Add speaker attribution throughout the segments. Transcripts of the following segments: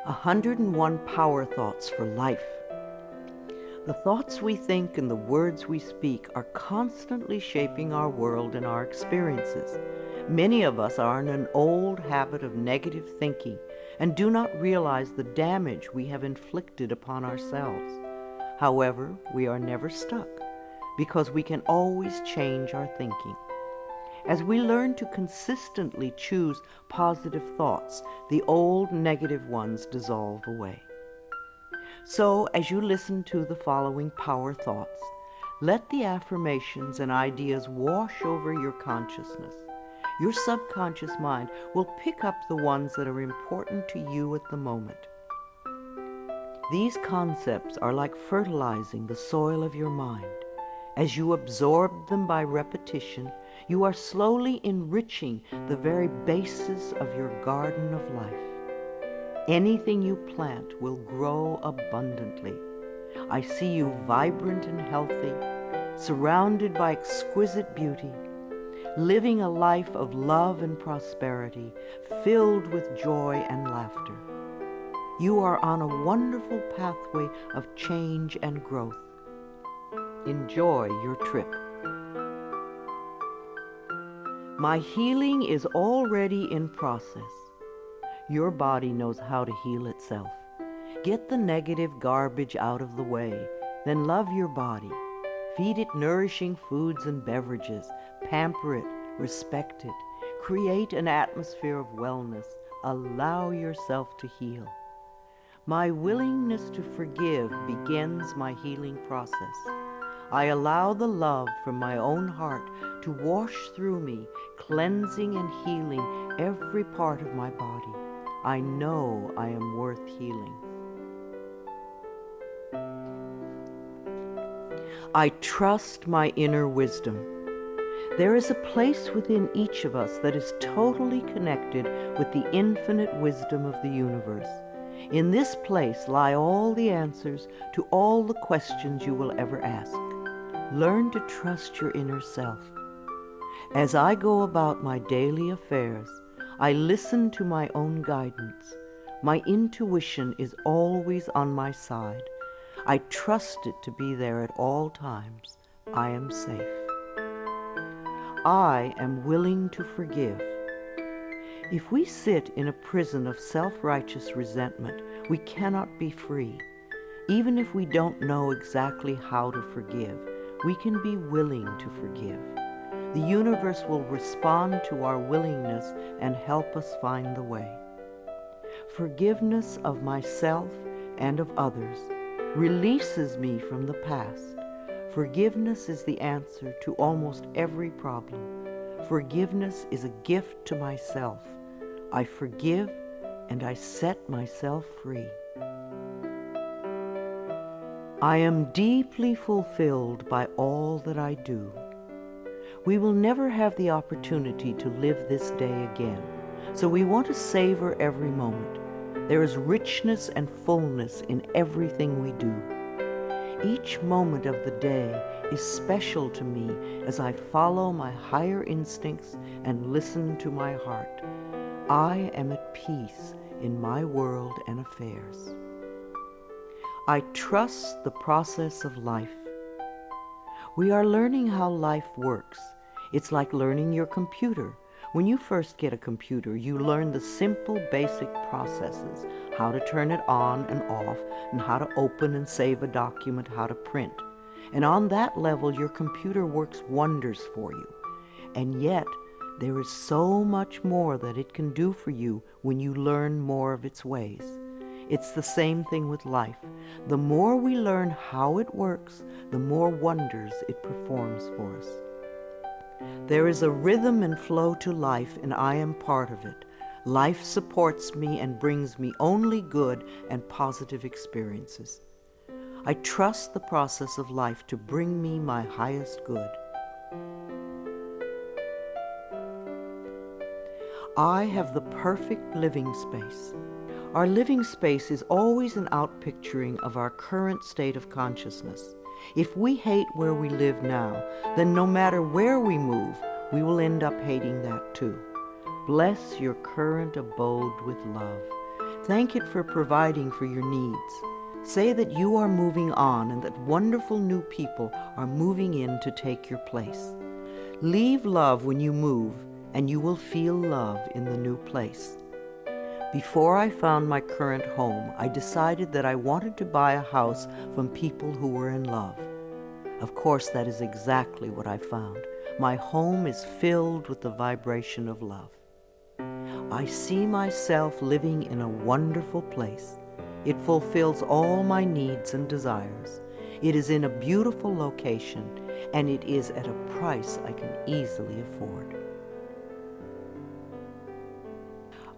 Speaker 1: 101 Power Thoughts for Life. The thoughts we think and the words we speak are constantly shaping our world and our experiences. Many of us are in an old habit of negative thinking and do not realize the damage we have inflicted upon ourselves. However, we are never stuck because we can always change our thinking. As we learn to consistently choose positive thoughts, the old negative ones dissolve away. So, as you listen to the following power thoughts, let the affirmations and ideas wash over your consciousness. Your subconscious mind will pick up the ones that are important to you at the moment. These concepts are like fertilizing the soil of your mind. As you absorb them by repetition, you are slowly enriching the very basis of your garden of life. Anything you plant will grow abundantly. I see you vibrant and healthy, surrounded by exquisite beauty, living a life of love and prosperity, filled with joy and laughter. You are on a wonderful pathway of change and growth. Enjoy your trip. My healing is already in process. Your body knows how to heal itself. Get the negative garbage out of the way, then love your body. Feed it nourishing foods and beverages. Pamper it, respect it. Create an atmosphere of wellness. Allow yourself to heal. My willingness to forgive begins my healing process. I allow the love from my own heart to wash through me, cleansing and healing every part of my body. I know I am worth healing. I trust my inner wisdom. There is a place within each of us that is totally connected with the infinite wisdom of the universe. In this place lie all the answers to all the questions you will ever ask. Learn to trust your inner self. As I go about my daily affairs, I listen to my own guidance. My intuition is always on my side. I trust it to be there at all times. I am safe. I am willing to forgive. If we sit in a prison of self-righteous resentment, we cannot be free. Even if we don't know exactly how to forgive, we can be willing to forgive. The universe will respond to our willingness and help us find the way. Forgiveness of myself and of others releases me from the past. Forgiveness is the answer to almost every problem. Forgiveness is a gift to myself. I forgive and I set myself free. I am deeply fulfilled by all that I do. We will never have the opportunity to live this day again, so we want to savor every moment. There is richness and fullness in everything we do. Each moment of the day is special to me as I follow my higher instincts and listen to my heart. I am at peace in my world and affairs. I trust the process of life. We are learning how life works. It's like learning your computer. When you first get a computer, you learn the simple, basic processes, how to turn it on and off, and how to open and save a document, how to print. And on that level, your computer works wonders for you. And yet, there is so much more that it can do for you when you learn more of its ways. It's the same thing with life. The more we learn how it works, the more wonders it performs for us. There is a rhythm and flow to life, and I am part of it. Life supports me and brings me only good and positive experiences. I trust the process of life to bring me my highest good. I have the perfect living space. Our living space is always an outpicturing of our current state of consciousness. If we hate where we live now, then no matter where we move, we will end up hating that too. Bless your current abode with love. Thank it for providing for your needs. Say that you are moving on and that wonderful new people are moving in to take your place. Leave love when you move, and you will feel love in the new place. Before I found my current home, I decided that I wanted to buy a house from people who were in love. Of course, that is exactly what I found. My home is filled with the vibration of love. I see myself living in a wonderful place. It fulfills all my needs and desires. It is in a beautiful location, and it is at a price I can easily afford.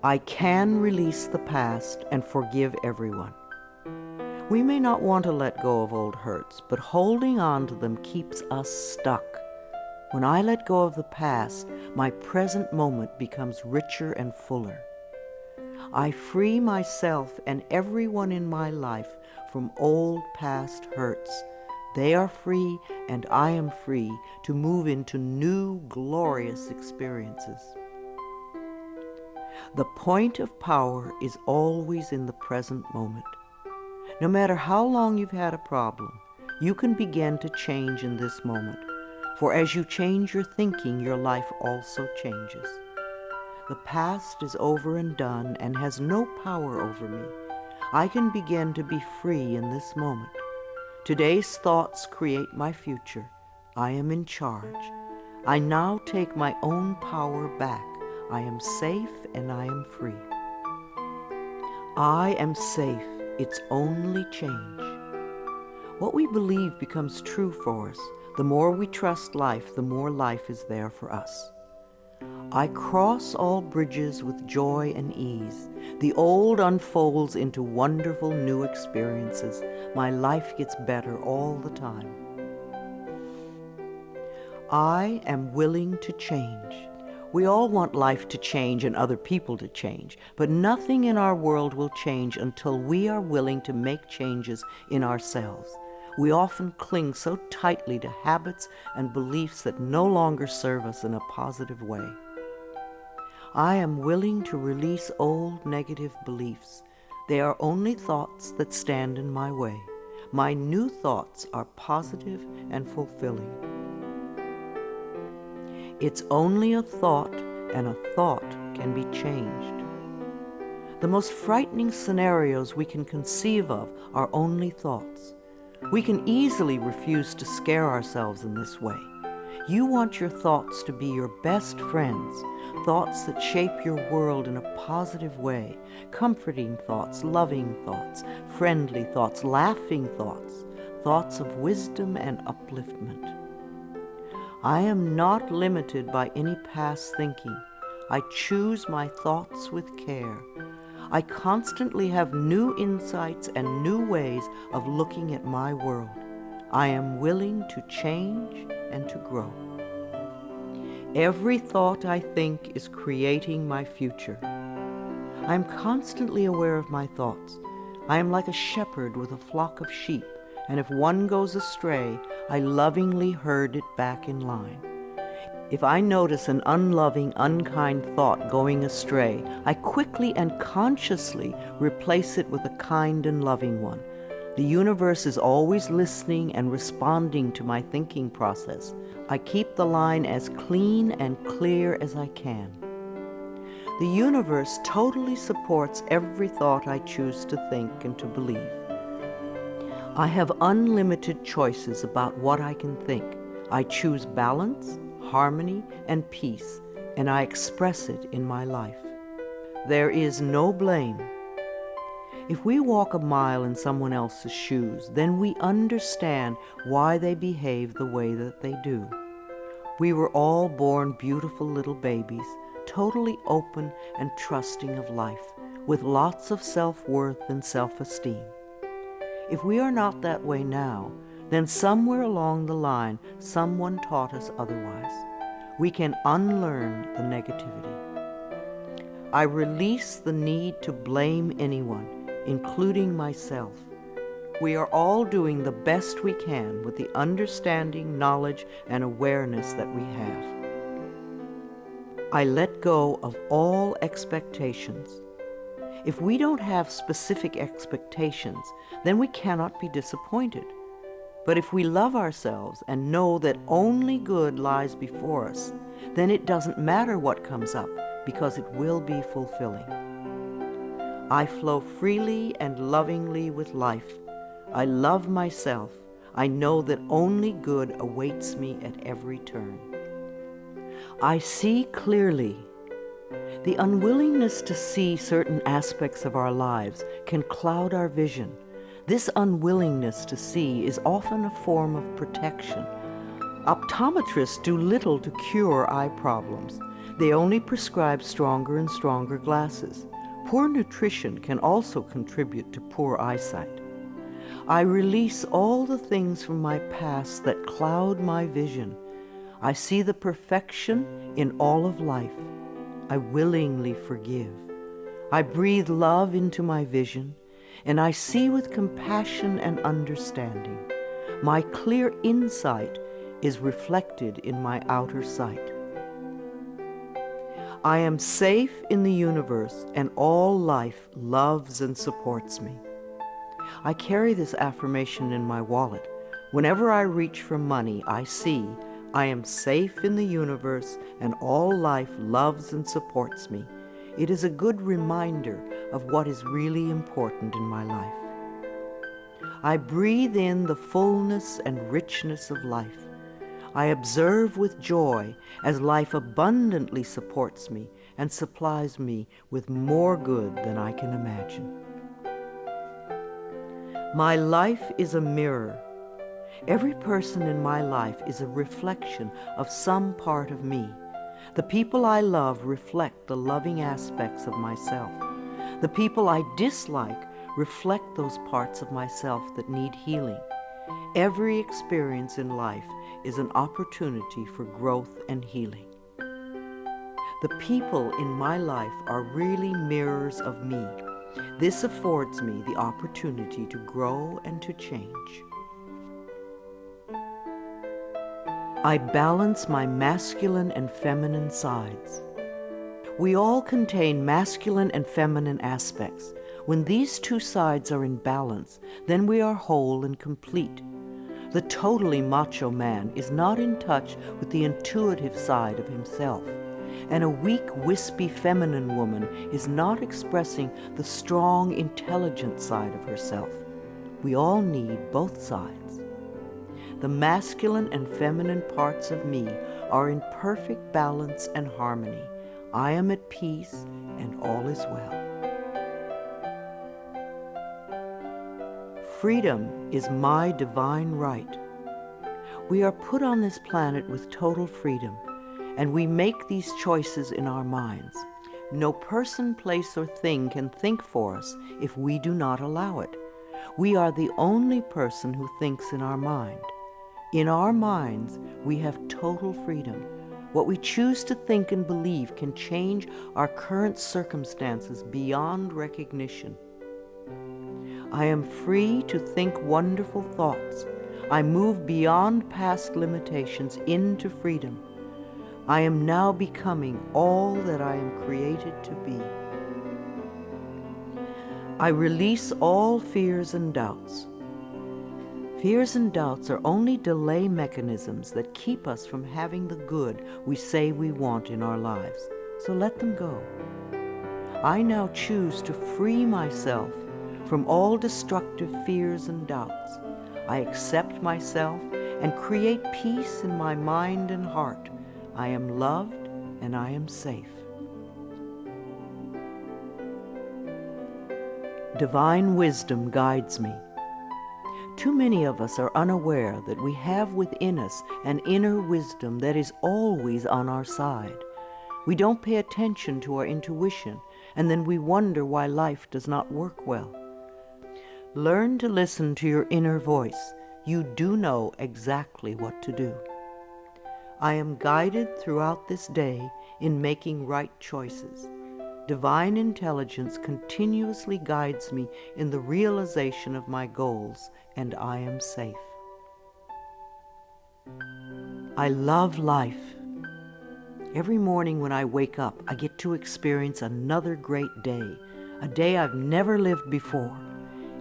Speaker 1: I can release the past and forgive everyone. We may not want to let go of old hurts, but holding on to them keeps us stuck. When I let go of the past, my present moment becomes richer and fuller. I free myself and everyone in my life from old past hurts. They are free, and I am free to move into new, glorious experiences. The point of power is always in the present moment. No matter how long you've had a problem, you can begin to change in this moment. For as you change your thinking, your life also changes. The past is over and done and has no power over me. I can begin to be free in this moment. Today's thoughts create my future. I am in charge. I now take my own power back. I am safe and I am free. I am safe. It's only change. What we believe becomes true for us. The more we trust life, the more life is there for us. I cross all bridges with joy and ease. The old unfolds into wonderful new experiences. My life gets better all the time. I am willing to change. We all want life to change and other people to change, but nothing in our world will change until we are willing to make changes in ourselves. We often cling so tightly to habits and beliefs that no longer serve us in a positive way. I am willing to release old negative beliefs. They are only thoughts that stand in my way. My new thoughts are positive and fulfilling. It's only a thought, and a thought can be changed. The most frightening scenarios we can conceive of are only thoughts. We can easily refuse to scare ourselves in this way. You want your thoughts to be your best friends, thoughts that shape your world in a positive way, comforting thoughts, loving thoughts, friendly thoughts, laughing thoughts, thoughts of wisdom and upliftment. I am not limited by any past thinking. I choose my thoughts with care. I constantly have new insights and new ways of looking at my world. I am willing to change and to grow. Every thought I think is creating my future. I am constantly aware of my thoughts. I am like a shepherd with a flock of sheep, and if one goes astray, I lovingly herd it back in line. If I notice an unloving, unkind thought going astray, I quickly and consciously replace it with a kind and loving one. The universe is always listening and responding to my thinking process. I keep the line as clean and clear as I can. The universe totally supports every thought I choose to think and to believe. I have unlimited choices about what I can think. I choose balance, harmony, and peace, and I express it in my life. There is no blame. If we walk a mile in someone else's shoes, then we understand why they behave the way that they do. We were all born beautiful little babies, totally open and trusting of life, with lots of self-worth and self-esteem. If we are not that way now, then somewhere along the line, someone taught us otherwise. We can unlearn the negativity. I release the need to blame anyone, including myself. We are all doing the best we can with the understanding, knowledge, and awareness that we have. I let go of all expectations. If we don't have specific expectations, then we cannot be disappointed. But if we love ourselves and know that only good lies before us, then it doesn't matter what comes up, because it will be fulfilling. I flow freely and lovingly with life. I love myself. I know that only good awaits me at every turn. I see clearly. The unwillingness to see certain aspects of our lives can cloud our vision. This unwillingness to see is often a form of protection. Optometrists do little to cure eye problems. They only prescribe stronger and stronger glasses. Poor nutrition can also contribute to poor eyesight. I release all the things from my past that cloud my vision. I see the perfection in all of life. I willingly forgive. I breathe love into my vision, and I see with compassion and understanding. My clear insight is reflected in my outer sight. I am safe in the universe, and all life loves and supports me. I carry this affirmation in my wallet. Whenever I reach for money, I see I am safe in the universe, and all life loves and supports me. It is a good reminder of what is really important in my life. I breathe in the fullness and richness of life. I observe with joy as life abundantly supports me and supplies me with more good than I can imagine. My life is a mirror. Every person in my life is a reflection of some part of me. The people I love reflect the loving aspects of myself. The people I dislike reflect those parts of myself that need healing. Every experience in life is an opportunity for growth and healing. The people in my life are really mirrors of me. This affords me the opportunity to grow and to change. I balance my masculine and feminine sides. We all contain masculine and feminine aspects. When these two sides are in balance, then we are whole and complete. The totally macho man is not in touch with the intuitive side of himself, and a weak, wispy feminine woman is not expressing the strong, intelligent side of herself. We all need both sides. The masculine and feminine parts of me are in perfect balance and harmony. I am at peace, and all is well. Freedom is my divine right. We are put on this planet with total freedom, and we make these choices in our minds. No person, place, or thing can think for us if we do not allow it. We are the only person who thinks in our mind. In our minds, we have total freedom. What we choose to think and believe can change our current circumstances beyond recognition. I am free to think wonderful thoughts. I move beyond past limitations into freedom. I am now becoming all that I am created to be. I release all fears and doubts. Fears and doubts are only delay mechanisms that keep us from having the good we say we want in our lives, so let them go. I now choose to free myself from all destructive fears and doubts. I accept myself and create peace in my mind and heart. I am loved and I am safe. Divine wisdom guides me. Too many of us are unaware that we have within us an inner wisdom that is always on our side. We don't pay attention to our intuition, and then we wonder why life does not work well. Learn to listen to your inner voice. You do know exactly what to do. I am guided throughout this day in making right choices. Divine intelligence continuously guides me in the realization of my goals, and I am safe. I love life. Every morning when I wake up, I get to experience another great day, a day I've never lived before.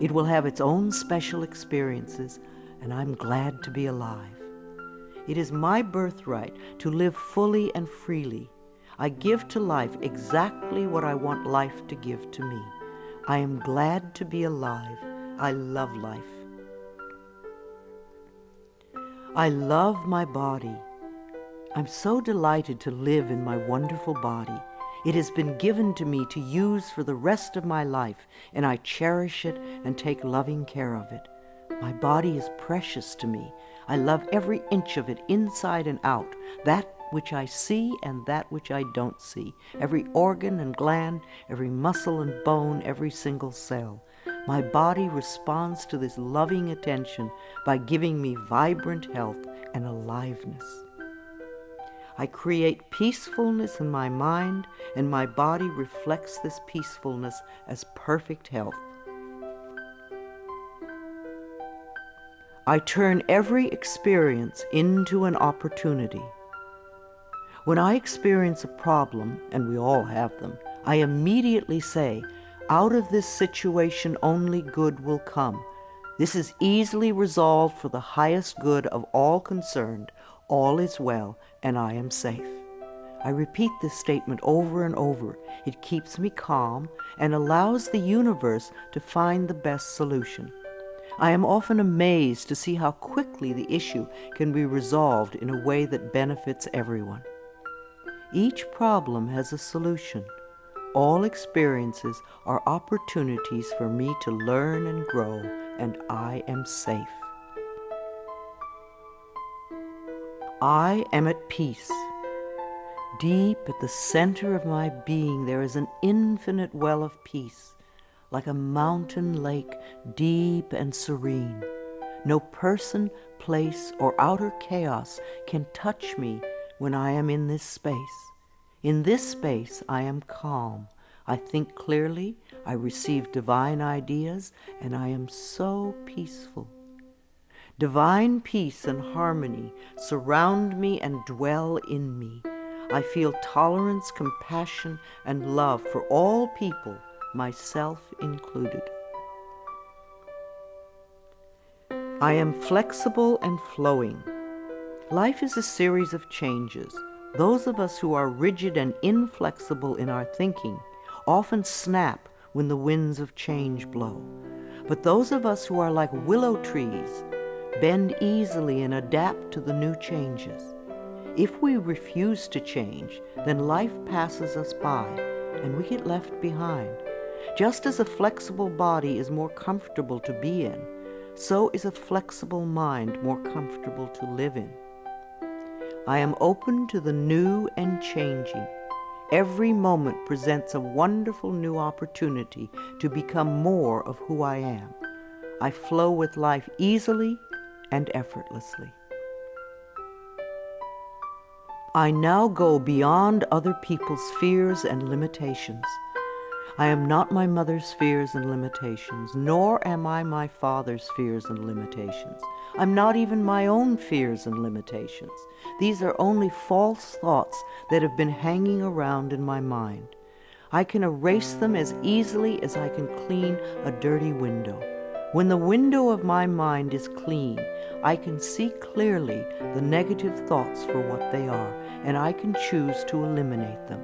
Speaker 1: It will have its own special experiences, and I'm glad to be alive. It is my birthright to live fully and freely. I give to life exactly what I want life to give to me. I am glad to be alive. I love life. I love my body. I'm so delighted to live in my wonderful body. It has been given to me to use for the rest of my life, and I cherish it and take loving care of it. My body is precious to me. I love every inch of it, inside and out, that which I see and that which I don't see, every organ and gland, every muscle and bone, every single cell. My body responds to this loving attention by giving me vibrant health and aliveness. I create peacefulness in my mind, and my body reflects this peacefulness as perfect health. I turn every experience into an opportunity. When I experience a problem, and we all have them, I immediately say, out of this situation only good will come. This is easily resolved for the highest good of all concerned. All is well, and I am safe. I repeat this statement over and over. It keeps me calm and allows the universe to find the best solution. I am often amazed to see how quickly the issue can be resolved in a way that benefits everyone. Each problem has a solution. All experiences are opportunities for me to learn and grow, and I am safe. I am at peace. Deep at the center of my being there is an infinite well of peace, like a mountain lake, deep and serene. No person, place, or outer chaos can touch me when I am in this space. In this space I am calm. I think clearly, I receive divine ideas, and I am so peaceful. Divine peace and harmony surround me and dwell in me. I feel tolerance, compassion, and love for all people, myself included. I am flexible and flowing. Life is a series of changes. Those of us who are rigid and inflexible in our thinking often snap when the winds of change blow. But those of us who are like willow trees bend easily and adapt to the new changes. If we refuse to change, then life passes us by and we get left behind. Just as a flexible body is more comfortable to be in, so is a flexible mind more comfortable to live in. I am open to the new and changing. Every moment presents a wonderful new opportunity to become more of who I am. I flow with life easily and effortlessly. I now go beyond other people's fears and limitations. I am not my mother's fears and limitations, nor am I my father's fears and limitations. I'm not even my own fears and limitations. These are only false thoughts that have been hanging around in my mind. I can erase them as easily as I can clean a dirty window. When the window of my mind is clean, I can see clearly the negative thoughts for what they are, and I can choose to eliminate them.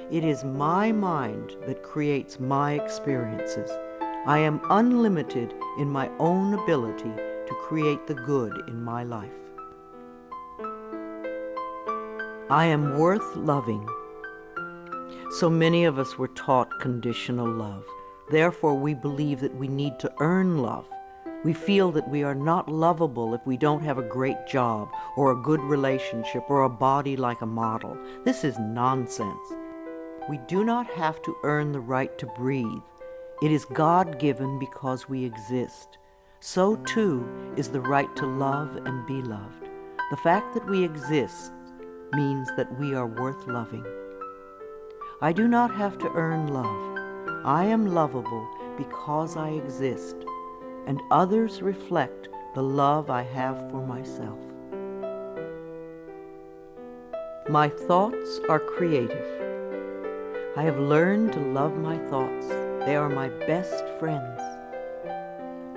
Speaker 1: It is my mind that creates my experiences. I am unlimited in my own ability to create the good in my life. I am worth loving. So many of us were taught conditional love. Therefore, we believe that we need to earn love. We feel that we are not lovable if we don't have a great job or a good relationship or a body like a model. This is nonsense. We do not have to earn the right to breathe. It is God-given because we exist. So too is the right to love and be loved. The fact that we exist means that we are worth loving. I do not have to earn love. I am lovable because I exist, and others reflect the love I have for myself. My thoughts are creative. I have learned to love my thoughts. They are my best friends.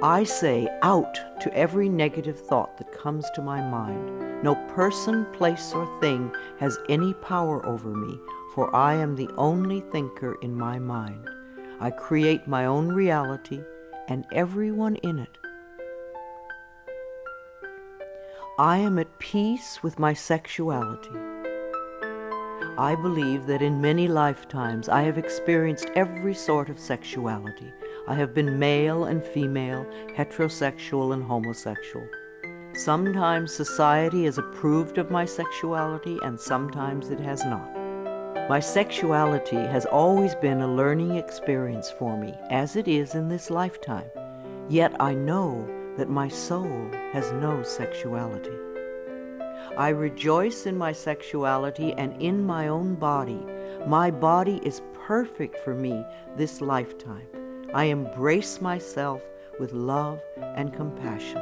Speaker 1: I say out to every negative thought that comes to my mind. No person, place, or thing has any power over me, for I am the only thinker in my mind. I create my own reality and everyone in it. I am at peace with my sexuality. I believe that in many lifetimes I have experienced every sort of sexuality. I have been male and female, heterosexual and homosexual. Sometimes society has approved of my sexuality and sometimes it has not. My sexuality has always been a learning experience for me, as it is in this lifetime. Yet I know that my soul has no sexuality. I rejoice in my sexuality and in my own body. My body is perfect for me this lifetime. I embrace myself with love and compassion.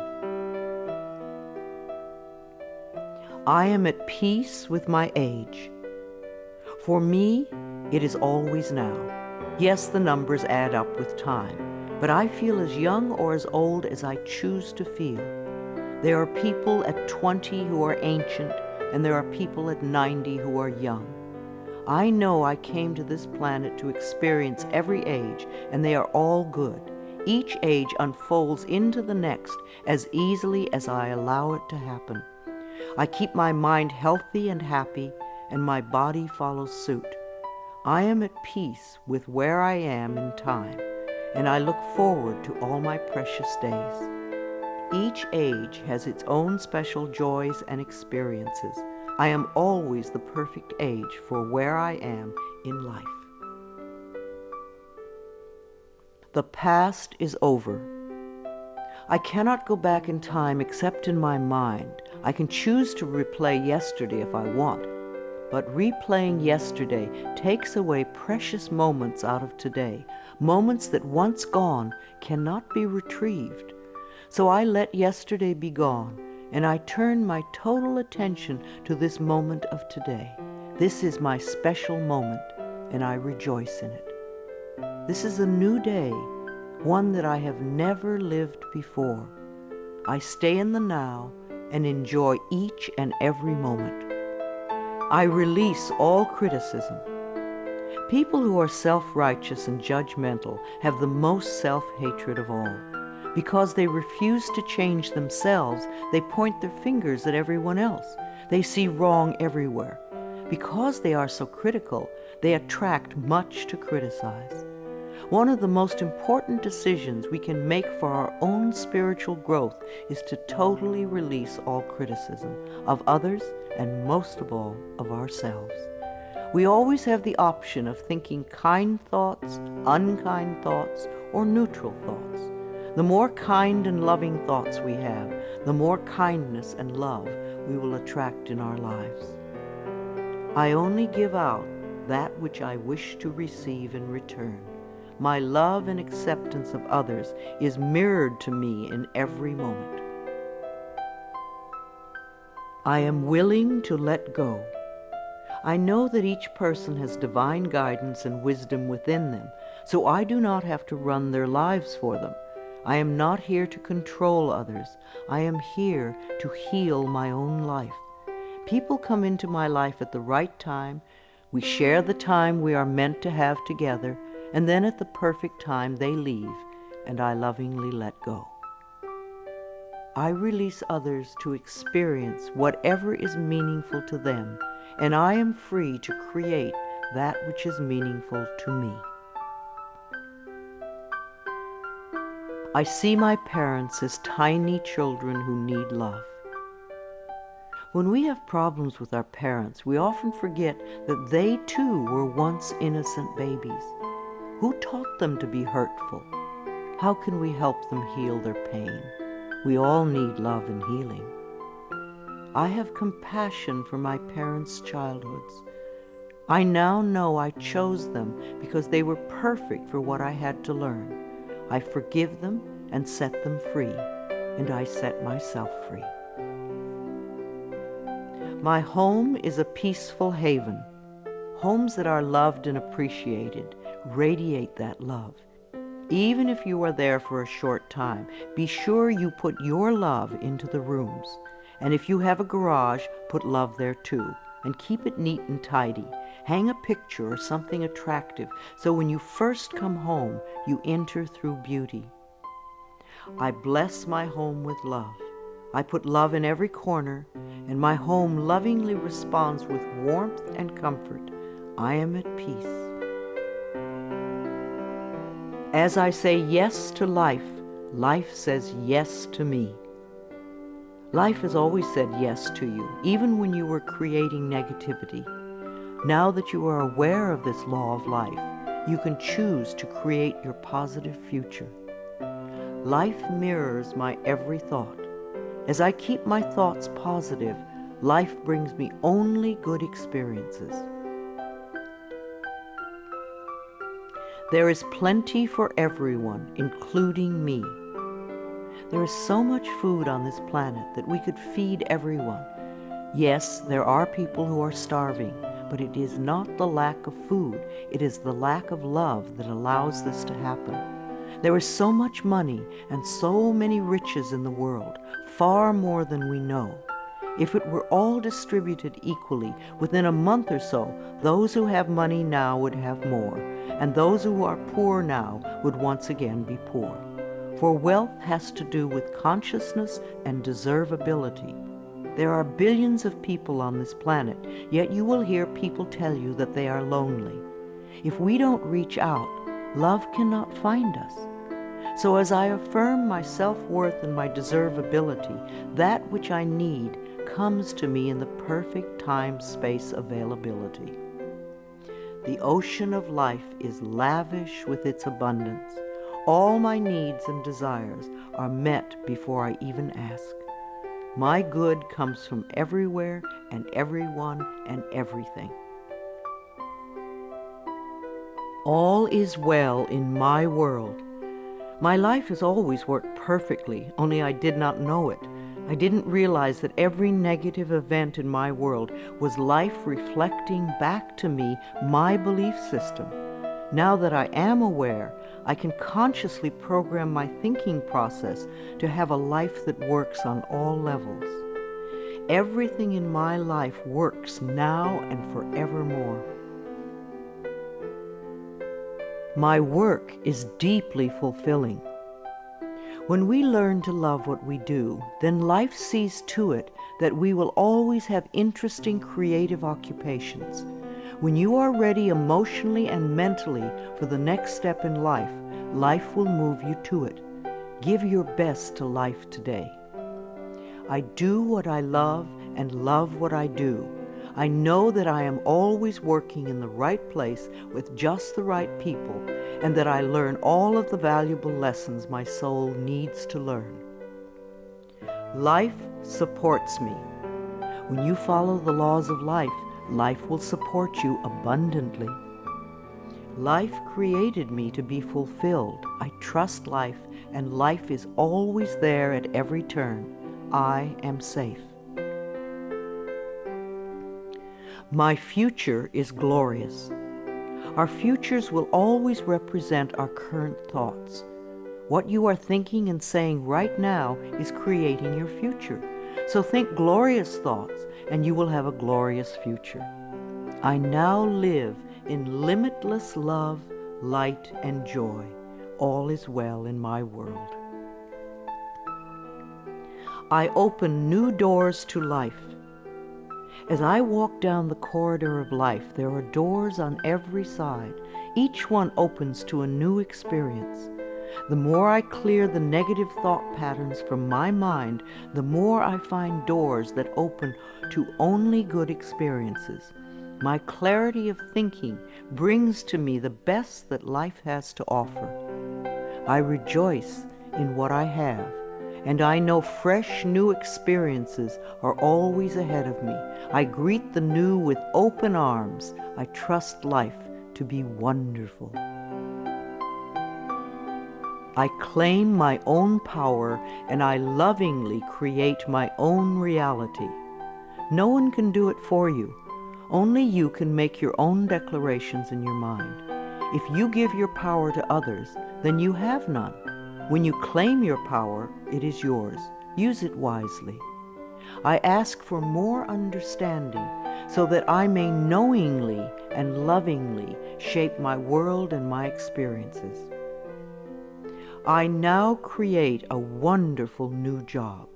Speaker 1: I am at peace with my age. For me, it is always now. Yes, the numbers add up with time, but I feel as young or as old as I choose to feel. There are people at 20 who are ancient, and there are people at 90 who are young. I know I came to this planet to experience every age, and they are all good. Each age unfolds into the next as easily as I allow it to happen. I keep my mind healthy and happy, and my body follows suit. I am at peace with where I am in time, and I look forward to all my precious days. Each age has its own special joys and experiences. I am always the perfect age for where I am in life. The past is over. I cannot go back in time except in my mind. I can choose to replay yesterday if I want, but replaying yesterday takes away precious moments out of today, moments that once gone cannot be retrieved. So I let yesterday be gone, and I turn my total attention to this moment of today. This is my special moment, and I rejoice in it. This is a new day, one that I have never lived before. I stay in the now and enjoy each and every moment. I release all criticism. People who are self-righteous and judgmental have the most self-hatred of all. Because they refuse to change themselves, they point their fingers at everyone else. They see wrong everywhere. Because they are so critical, they attract much to criticize. One of the most important decisions we can make for our own spiritual growth is to totally release all criticism of others and most of all of ourselves. We always have the option of thinking kind thoughts, unkind thoughts, or neutral thoughts. The more kind and loving thoughts we have, the more kindness and love we will attract in our lives. I only give out that which I wish to receive in return. My love and acceptance of others is mirrored to me in every moment. I am willing to let go. I know that each person has divine guidance and wisdom within them, so I do not have to run their lives for them. I am not here to control others. I am here to heal my own life. People come into my life at the right time. We share the time we are meant to have together, and then at the perfect time they leave, and I lovingly let go. I release others to experience whatever is meaningful to them, and I am free to create that which is meaningful to me. I see my parents as tiny children who need love. When we have problems with our parents, we often forget that they too were once innocent babies. Who taught them to be hurtful? How can we help them heal their pain? We all need love and healing. I have compassion for my parents' childhoods. I now know I chose them because they were perfect for what I had to learn. I forgive them and set them free, and I set myself free. My home is a peaceful haven. Homes that are loved and appreciated radiate that love. Even if you are there for a short time, be sure you put your love into the rooms. And if you have a garage, put love there too. And keep it neat and tidy. Hang a picture or something attractive so when you first come home, you enter through beauty. I bless my home with love. I put love in every corner, and my home lovingly responds with warmth and comfort. I am at peace. As I say yes to life, life says yes to me. Life has always said yes to you, even when you were creating negativity. Now that you are aware of this law of life, you can choose to create your positive future. Life mirrors my every thought. As I keep my thoughts positive, life brings me only good experiences. There is plenty for everyone, including me. There is so much food on this planet that we could feed everyone. Yes, there are people who are starving, but it is not the lack of food, it is the lack of love that allows this to happen. There is so much money and so many riches in the world, far more than we know. If it were all distributed equally, within a month or so, those who have money now would have more, and those who are poor now would once again be poor. For wealth has to do with consciousness and deservability. There are billions of people on this planet, yet you will hear people tell you that they are lonely. If we don't reach out, love cannot find us. So as I affirm my self-worth and my deservability, that which I need comes to me in the perfect time-space availability. The ocean of life is lavish with its abundance. All my needs and desires are met before I even ask. My good comes from everywhere and everyone and everything. All is well in my world. My life has always worked perfectly, only I did not know it. I didn't realize that every negative event in my world was life reflecting back to me my belief system. Now that I am aware, I can consciously program my thinking process to have a life that works on all levels. Everything in my life works now and forevermore. My work is deeply fulfilling. When we learn to love what we do, then life sees to it that we will always have interesting creative occupations. When you are ready emotionally and mentally for the next step in life, life will move you to it. Give your best to life today. I do what I love and love what I do. I know that I am always working in the right place with just the right people, and that I learn all of the valuable lessons my soul needs to learn. Life supports me. When you follow the laws of life, life will support you abundantly. Life created me to be fulfilled. I trust life, and life is always there at every turn. I am safe. My future is glorious. Our futures will always represent our current thoughts. What you are thinking and saying right now is creating your future. So think glorious thoughts, and you will have a glorious future. I now live in limitless love, light, and joy. All is well in my world. I open new doors to life. As I walk down the corridor of life, there are doors on every side. Each one opens to a new experience. The more I clear the negative thought patterns from my mind, the more I find doors that open to only good experiences. My clarity of thinking brings to me the best that life has to offer. I rejoice in what I have, and I know fresh new experiences are always ahead of me. I greet the new with open arms. I trust life to be wonderful. I claim my own power, and I lovingly create my own reality. No one can do it for you. Only you can make your own declarations in your mind. If you give your power to others, then you have none. When you claim your power, it is yours. Use it wisely. I ask for more understanding so that I may knowingly and lovingly shape my world and my experiences. I now create a wonderful new job.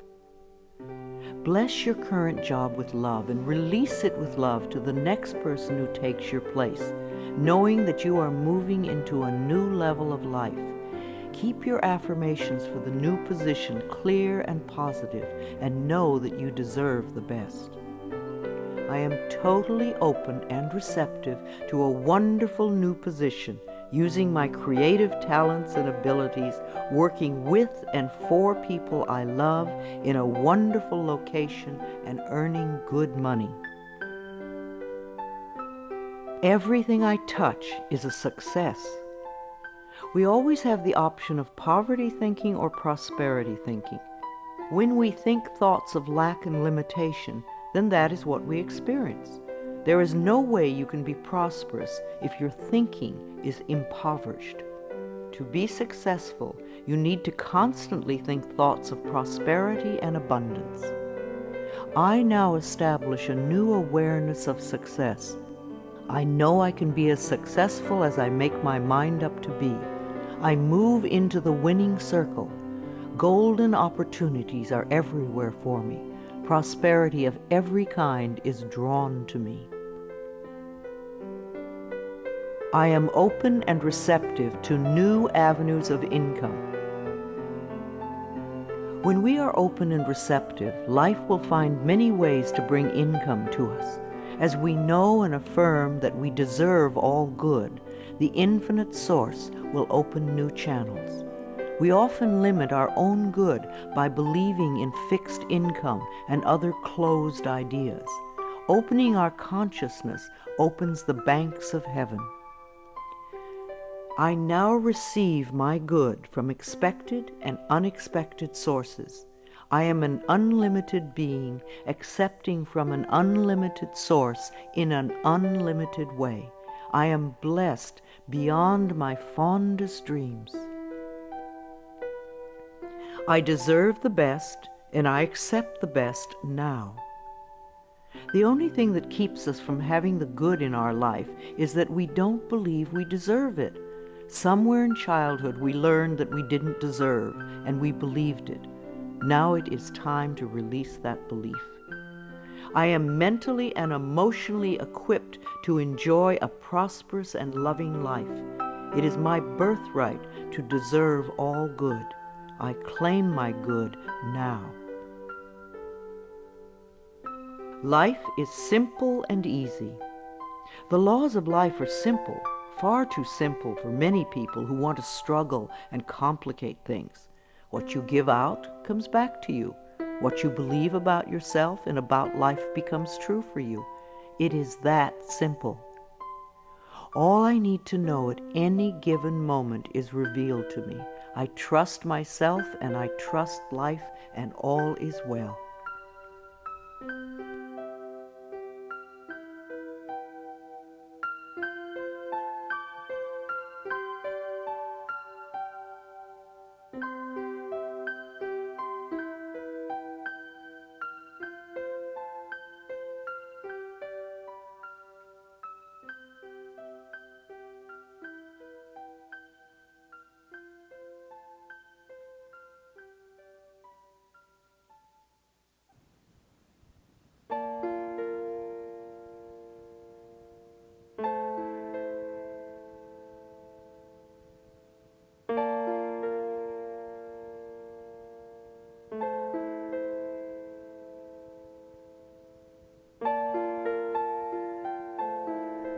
Speaker 1: Bless your current job with love and release it with love to the next person who takes your place, knowing that you are moving into a new level of life. Keep your affirmations for the new position clear and positive, and know that you deserve the best. I am totally open and receptive to a wonderful new position, using my creative talents and abilities, working with and for people I love in a wonderful location and earning good money. Everything I touch is a success. We always have the option of poverty thinking or prosperity thinking. When we think thoughts of lack and limitation, then that is what we experience. There is no way you can be prosperous if your thinking is impoverished. To be successful, you need to constantly think thoughts of prosperity and abundance. I now establish a new awareness of success. I know I can be as successful as I make my mind up to be. I move into the winning circle. Golden opportunities are everywhere for me. Prosperity of every kind is drawn to me. I am open and receptive to new avenues of income. When we are open and receptive, life will find many ways to bring income to us. As we know and affirm that we deserve all good, the infinite source will open new channels. We often limit our own good by believing in fixed income and other closed ideas. Opening our consciousness opens the banks of heaven. I now receive my good from expected and unexpected sources. I am an unlimited being, accepting from an unlimited source in an unlimited way. I am blessed beyond my fondest dreams. I deserve the best, and I accept the best now. The only thing that keeps us from having the good in our life is that we don't believe we deserve it. Somewhere in childhood we learned that we didn't deserve, and we believed it. Now it is time to release that belief. I am mentally and emotionally equipped to enjoy a prosperous and loving life. It is my birthright to deserve all good. I claim my good now. Life is simple and easy. The laws of life are simple, far too simple for many people who want to struggle and complicate things. What you give out comes back to you. What you believe about yourself and about life becomes true for you. It is that simple. All I need to know at any given moment is revealed to me. I trust myself and I trust life, and all is well.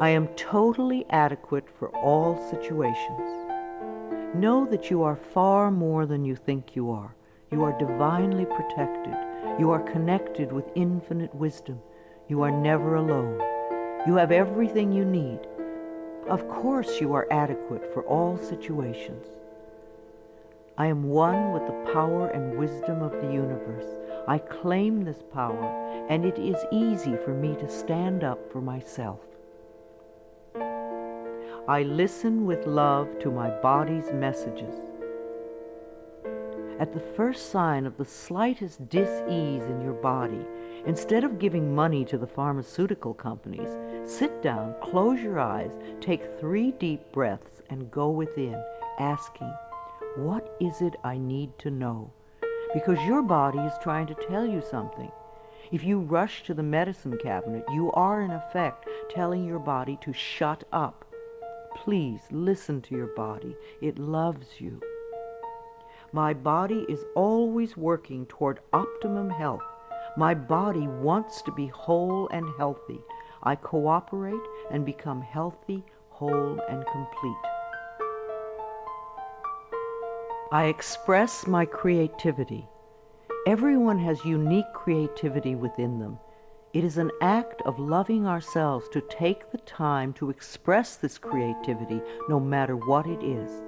Speaker 1: I am totally adequate for all situations. Know that you are far more than you think you are. You are divinely protected. You are connected with infinite wisdom. You are never alone. You have everything you need. Of course you are adequate for all situations. I am one with the power and wisdom of the universe. I claim this power, and it is easy for me to stand up for myself. I listen with love to my body's messages. At the first sign of the slightest dis-ease in your body, instead of giving money to the pharmaceutical companies, sit down, close your eyes, take 3 deep breaths, and go within, asking, what is it I need to know? Because your body is trying to tell you something. If you rush to the medicine cabinet, you are in effect telling your body to shut up. Please listen to your body. It loves you. My body is always working toward optimum health. My body wants to be whole and healthy. I cooperate and become healthy, whole, and complete. I express my creativity. Everyone has unique creativity within them. It is an act of loving ourselves to take the time to express this creativity, no matter what it is.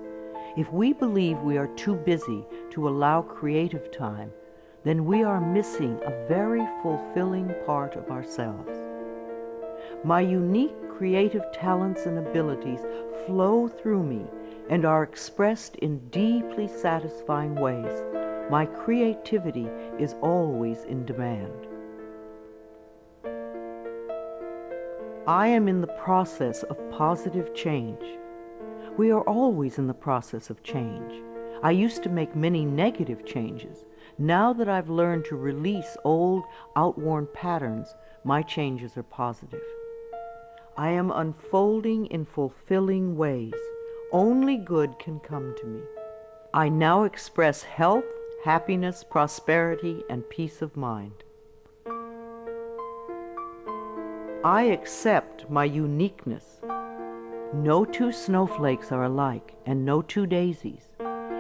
Speaker 1: If we believe we are too busy to allow creative time, then we are missing a very fulfilling part of ourselves. My unique creative talents and abilities flow through me and are expressed in deeply satisfying ways. My creativity is always in demand. I am in the process of positive change. We are always in the process of change. I used to make many negative changes. Now that I've learned to release old, outworn patterns, my changes are positive. I am unfolding in fulfilling ways. Only good can come to me. I now express health, happiness, prosperity, and peace of mind. I accept my uniqueness. No 2 snowflakes are alike, and no 2 daisies.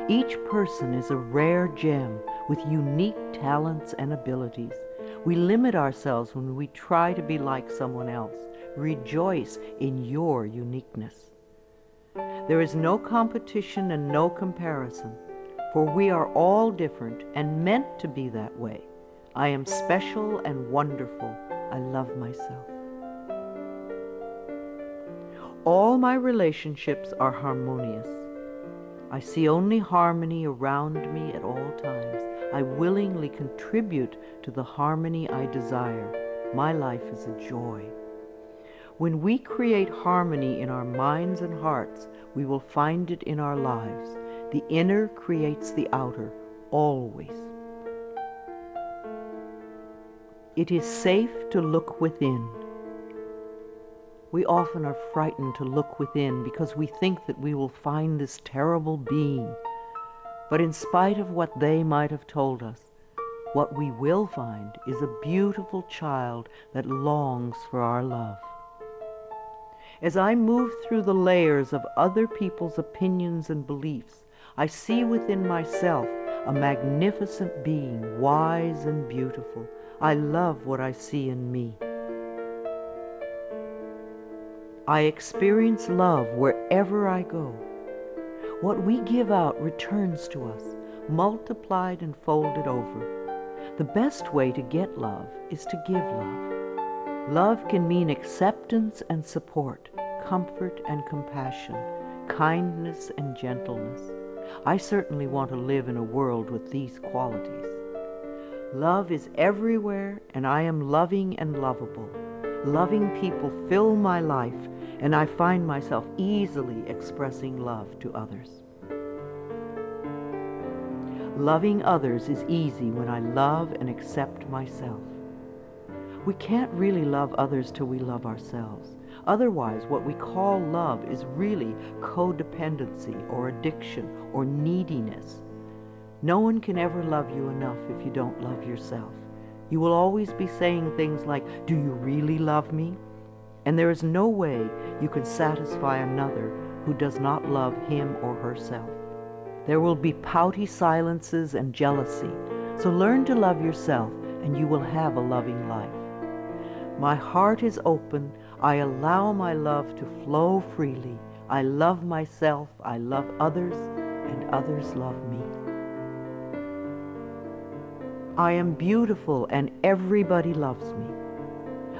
Speaker 1: Each person is a rare gem with unique talents and abilities. We limit ourselves when we try to be like someone else. Rejoice in your uniqueness. There is no competition and no comparison, for we are all different and meant to be that way. I am special and wonderful. I love myself. All my relationships are harmonious. I see only harmony around me at all times. I willingly contribute to the harmony I desire. My life is a joy. When we create harmony in our minds and hearts, we will find it in our lives. The inner creates the outer, always. It is safe to look within. We often are frightened to look within because we think that we will find this terrible being. But in spite of what they might have told us, what we will find is a beautiful child that longs for our love. As I move through the layers of other people's opinions and beliefs, I see within myself a magnificent being, wise and beautiful. I love what I see in me. I experience love wherever I go. What we give out returns to us, multiplied and folded over. The best way to get love is to give love. Love can mean acceptance and support, comfort and compassion, kindness and gentleness. I certainly want to live in a world with these qualities. Love is everywhere, and I am loving and lovable. Loving people fill my life, and I find myself easily expressing love to others. Loving others is easy when I love and accept myself. We can't really love others till we love ourselves. Otherwise, what we call love is really codependency or addiction or neediness. No one can ever love you enough if you don't love yourself. You will always be saying things like, "Do you really love me?" And there is no way you can satisfy another who does not love him or herself. There will be pouty silences and jealousy, so learn to love yourself and you will have a loving life. My heart is open. I allow my love to flow freely. I love myself, I love others, and others love me. I am beautiful and everybody loves me.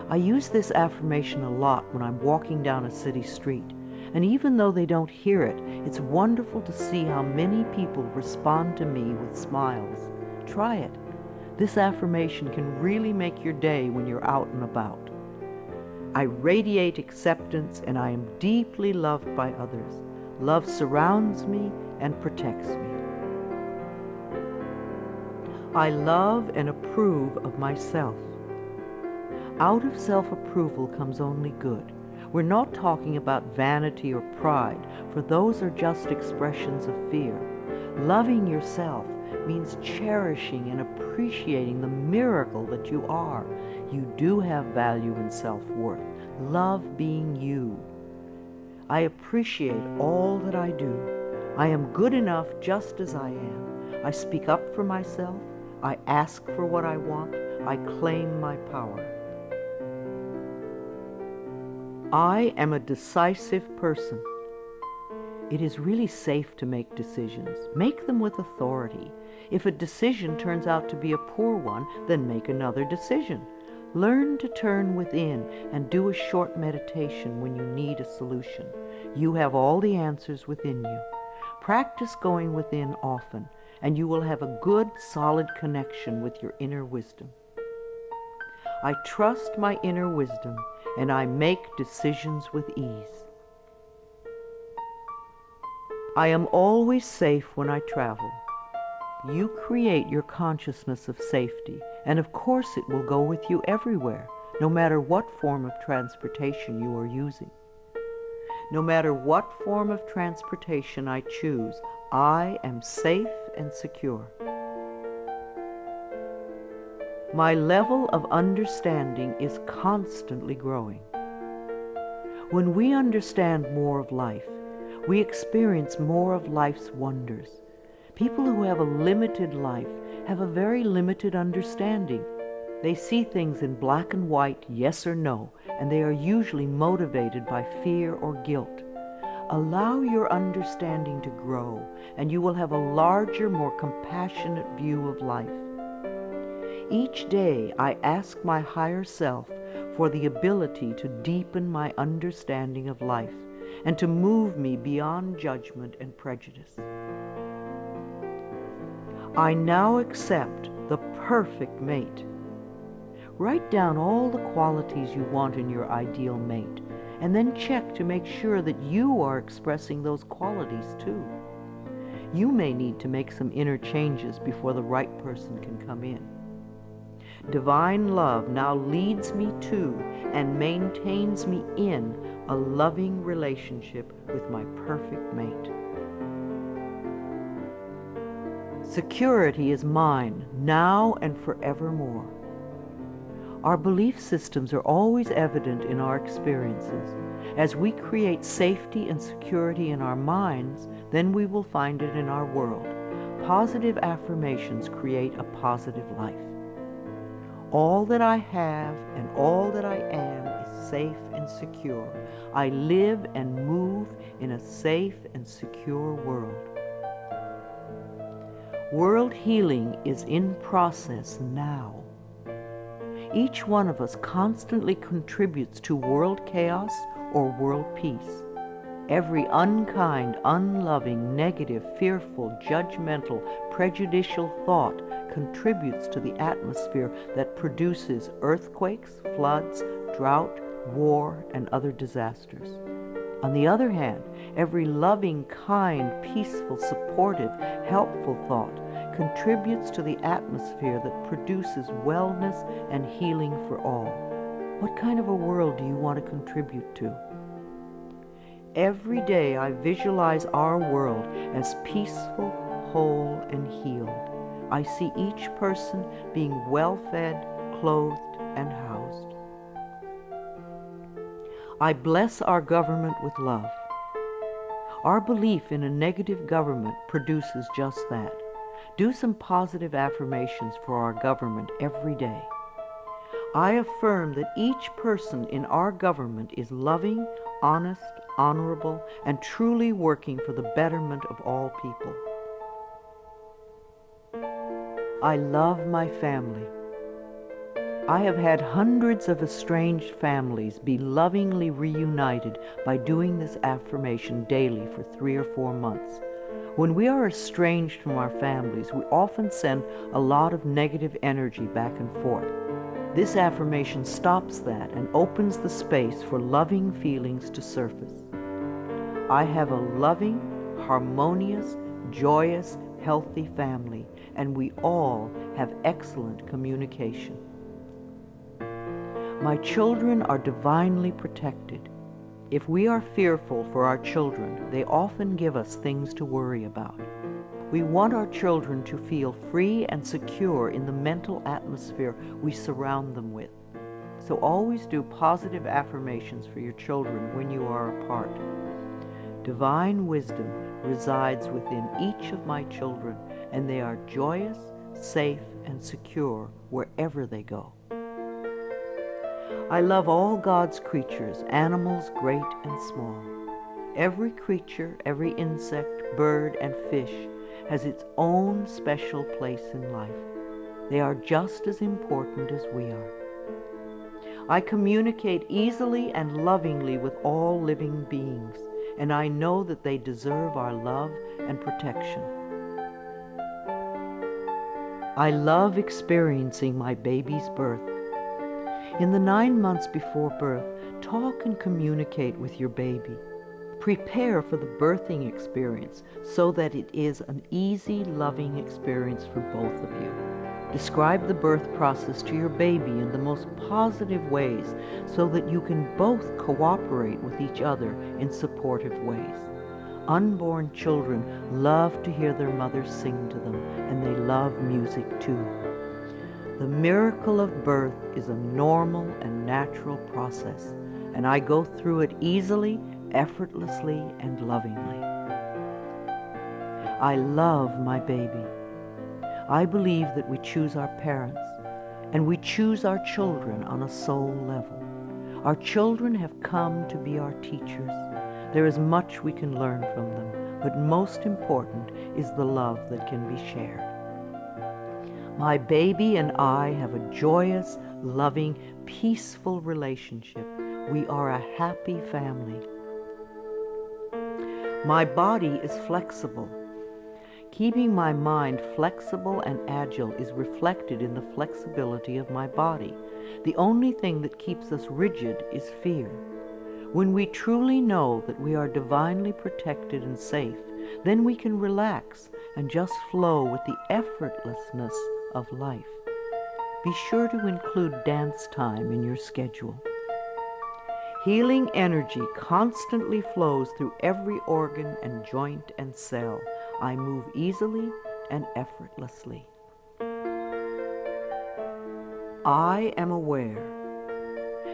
Speaker 1: I use this affirmation a lot when I'm walking down a city street, and even though they don't hear it, it's wonderful to see how many people respond to me with smiles. Try it. This affirmation can really make your day when you're out and about. I radiate acceptance and I am deeply loved by others. Love surrounds me and protects me. I love and approve of myself. Out of self-approval comes only good. We're not talking about vanity or pride, for those are just expressions of fear. Loving yourself means cherishing and appreciating the miracle that you are. You do have value and self-worth. Love being you. I appreciate all that I do. I am good enough just as I am. I speak up for myself. I ask for what I want. I claim my power. I am a decisive person. It is really safe to make decisions. Make them with authority. If a decision turns out to be a poor one, then make another decision. Learn to turn within and do a short meditation when you need a solution. You have all the answers within you. Practice going within often, and you will have a good, solid connection with your inner wisdom. I trust my inner wisdom, and I make decisions with ease. I am always safe when I travel. You create your consciousness of safety, and of course it will go with you everywhere, no matter what form of transportation you are using. No matter what form of transportation I choose, I am safe and secure. My level of understanding is constantly growing. When we understand more of life, we experience more of life's wonders. People who have a limited life have a very limited understanding. They see things in black and white, yes or no, and they are usually motivated by fear or guilt. Allow your understanding to grow, and you will have a larger, more compassionate view of life. Each day I ask my higher self for the ability to deepen my understanding of life and to move me beyond judgment and prejudice. I now accept the perfect mate. Write down all the qualities you want in your ideal mate, and then check to make sure that you are expressing those qualities too. You may need to make some inner changes before the right person can come in. Divine love now leads me to and maintains me in a loving relationship with my perfect mate. Security is mine now and forevermore. Our belief systems are always evident in our experiences. As we create safety and security in our minds, then we will find it in our world. Positive affirmations create a positive life. All that I have and all that I am is safe and secure. I live and move in a safe and secure world. World healing is in process now. Each one of us constantly contributes to world chaos or world peace. Every unkind, unloving, negative, fearful, judgmental, prejudicial thought contributes to the atmosphere that produces earthquakes, floods, drought, war, and other disasters. On the other hand, every loving, kind, peaceful, supportive, helpful thought contributes to the atmosphere that produces wellness and healing for all. What kind of a world do you want to contribute to? Every day I visualize our world as peaceful, whole, and healed. I see each person being well-fed, clothed, and housed. I bless our government with love. Our belief in a negative government produces just that. Do some positive affirmations for our government every day. I affirm that each person in our government is loving, honest, honorable, and truly working for the betterment of all people. I love my family. I have had hundreds of estranged families be lovingly reunited by doing this affirmation daily for 3 or 4 months. When we are estranged from our families, we often send a lot of negative energy back and forth. This affirmation stops that and opens the space for loving feelings to surface. I have a loving, harmonious, joyous, healthy family, and we all have excellent communication. My children are divinely protected. If we are fearful for our children, they often give us things to worry about. We want our children to feel free and secure in the mental atmosphere we surround them with. So always do positive affirmations for your children when you are apart. Divine wisdom resides within each of my children, and they are joyous, safe, and secure wherever they go. I love all God's creatures, animals great and small. Every creature, every insect, bird, and fish has its own special place in life. They are just as important as we are. I communicate easily and lovingly with all living beings, and I know that they deserve our love and protection. I love experiencing my baby's birth. In the 9 months before birth, talk and communicate with your baby. Prepare for the birthing experience so that it is an easy, loving experience for both of you. Describe the birth process to your baby in the most positive ways so that you can both cooperate with each other in supportive ways. Unborn children love to hear their mothers sing to them, and they love music too. The miracle of birth is a normal and natural process, and I go through it easily, effortlessly, and lovingly. I love my baby. I believe that we choose our parents, and we choose our children on a soul level. Our children have come to be our teachers. There is much we can learn from them, but most important is the love that can be shared. My baby and I have a joyous, loving, peaceful relationship. We are a happy family. My body is flexible. Keeping my mind flexible and agile is reflected in the flexibility of my body. The only thing that keeps us rigid is fear. When we truly know that we are divinely protected and safe, then we can relax and just flow with the effortlessness of life. Be sure to include dance time in your schedule. Healing energy constantly flows through every organ and joint and cell. I move easily and effortlessly. I am aware.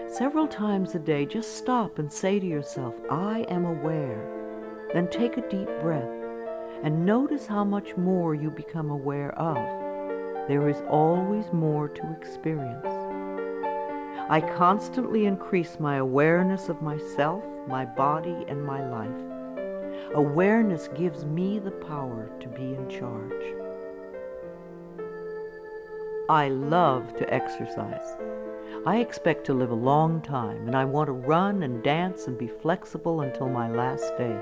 Speaker 1: Several times a day, just stop and say to yourself, I am aware. Then take a deep breath and notice how much more you become aware of. There is always more to experience. I constantly increase my awareness of myself, my body, and my life. Awareness gives me the power to be in charge. I love to exercise. I expect to live a long time, and I want to run and dance and be flexible until my last day.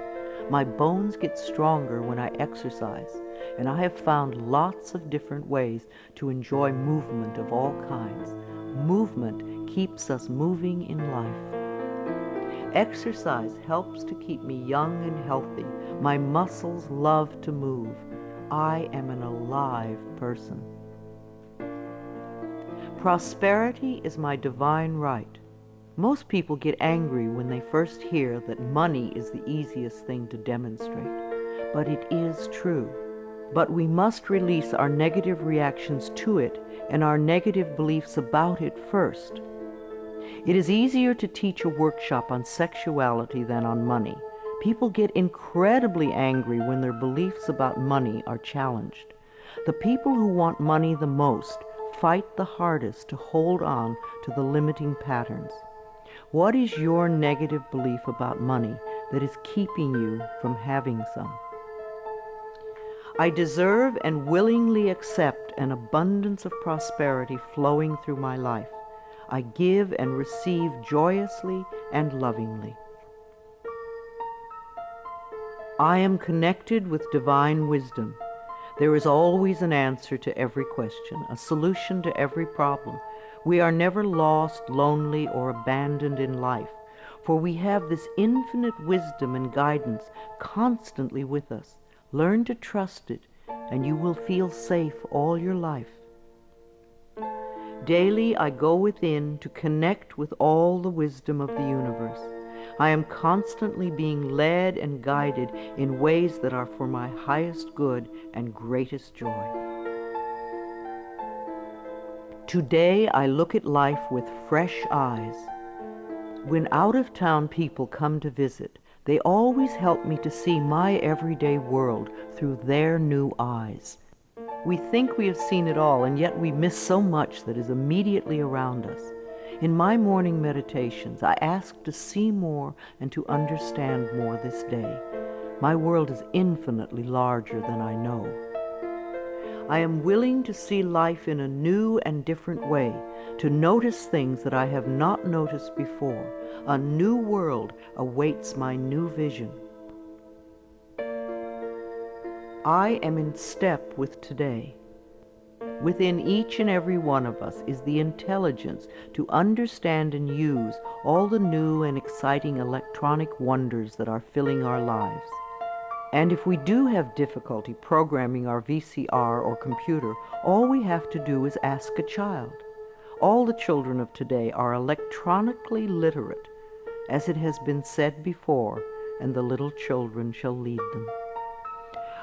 Speaker 1: My bones get stronger when I exercise, and I have found lots of different ways to enjoy movement of all kinds. Movement keeps us moving in life. Exercise helps to keep me young and healthy. My muscles love to move. I am an alive person. Prosperity is my divine right. Most people get angry when they first hear that money is the easiest thing to demonstrate, but it is true. But we must release our negative reactions to it and our negative beliefs about it first. It is easier to teach a workshop on sexuality than on money. People get incredibly angry when their beliefs about money are challenged. The people who want money the most fight the hardest to hold on to the limiting patterns. What is your negative belief about money that is keeping you from having some? I deserve and willingly accept an abundance of prosperity flowing through my life. I give and receive joyously and lovingly. I am connected with divine wisdom. There is always an answer to every question, a solution to every problem. We are never lost, lonely, or abandoned in life, for we have this infinite wisdom and guidance constantly with us. Learn to trust it, and you will feel safe all your life. Daily I go within to connect with all the wisdom of the universe. I am constantly being led and guided in ways that are for my highest good and greatest joy. Today I look at life with fresh eyes. When out-of-town people come to visit, they always help me to see my everyday world through their new eyes. We think we have seen it all, and yet we miss so much that is immediately around us. In my morning meditations, I ask to see more and to understand more this day. My world is infinitely larger than I know. I am willing to see life in a new and different way, to notice things that I have not noticed before. A new world awaits my new vision. I am in step with today. Within each and every one of us is the intelligence to understand and use all the new and exciting electronic wonders that are filling our lives. And if we do have difficulty programming our VCR or computer, all we have to do is ask a child. All the children of today are electronically literate, as it has been said before, and the little children shall lead them.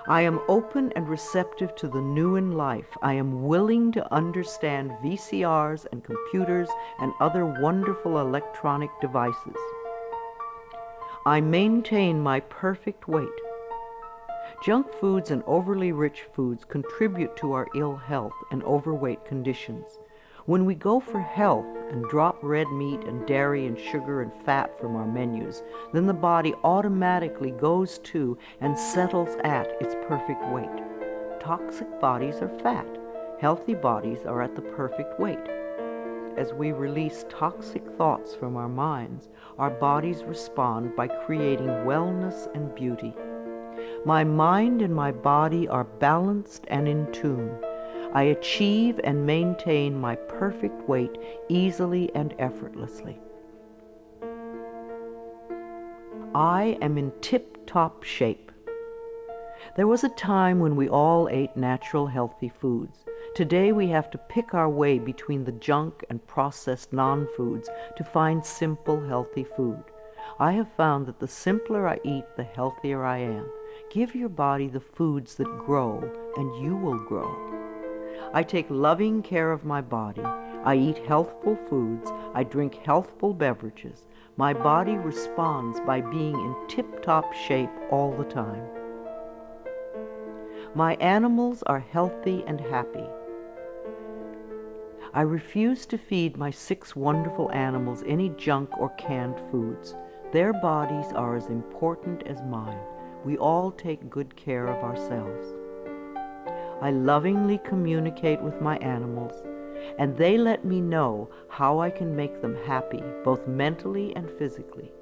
Speaker 1: I am open and receptive to the new in life. I am willing to understand VCRs and computers and other wonderful electronic devices. I maintain my perfect weight. Junk foods and overly rich foods contribute to our ill health and overweight conditions. When we go for health and drop red meat and dairy and sugar and fat from our menus, then the body automatically goes to and settles at its perfect weight. Toxic bodies are fat. Healthy bodies are at the perfect weight. As we release toxic thoughts from our minds, our bodies respond by creating wellness and beauty. My mind and my body are balanced and in tune. I achieve and maintain my perfect weight easily and effortlessly. I am in tip-top shape. There was a time when we all ate natural, healthy foods. Today we have to pick our way between the junk and processed non-foods to find simple, healthy food. I have found that the simpler I eat, the healthier I am. Give your body the foods that grow, and you will grow. I take loving care of my body. I eat healthful foods. I drink healthful beverages. My body responds by being in tip-top shape all the time. My animals are healthy and happy. I refuse to feed my 6 wonderful animals any junk or canned foods. Their bodies are as important as mine. We all take good care of ourselves. I lovingly communicate with my animals, and they let me know how I can make them happy, both mentally and physically.